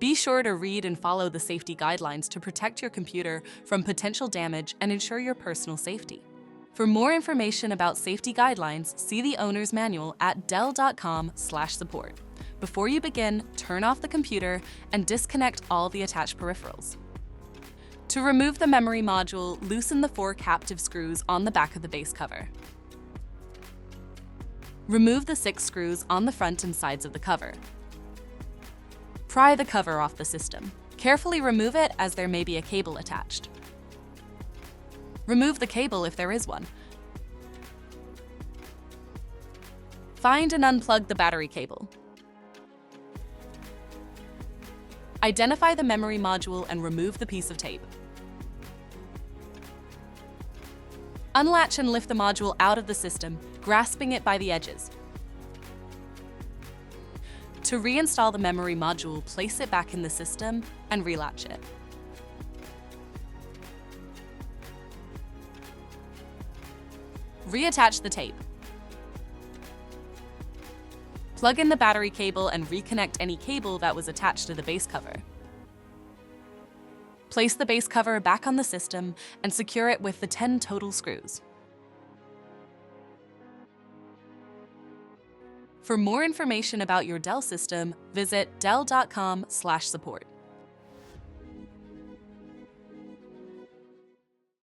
Be sure to read and follow the safety guidelines to protect your computer from potential damage and ensure your personal safety. For more information about safety guidelines, see the owner's manual at dell.com/support. Before you begin, turn off the computer and disconnect all the attached peripherals. To remove the memory module, loosen the 4 captive screws on the back of the base cover. Remove the 6 screws on the front and sides of the cover. Pry the cover off the system. Carefully remove it as there may be a cable attached. Remove the cable if there is one. Find and unplug the battery cable. Identify the memory module and remove the piece of tape. Unlatch and lift the module out of the system, grasping it by the edges. To reinstall the memory module, place it back in the system and relatch it. Reattach the tape. Plug in the battery cable and reconnect any cable that was attached to the base cover. Place the base cover back on the system and secure it with the 10 total screws. For more information about your Dell system, visit dell.com/support.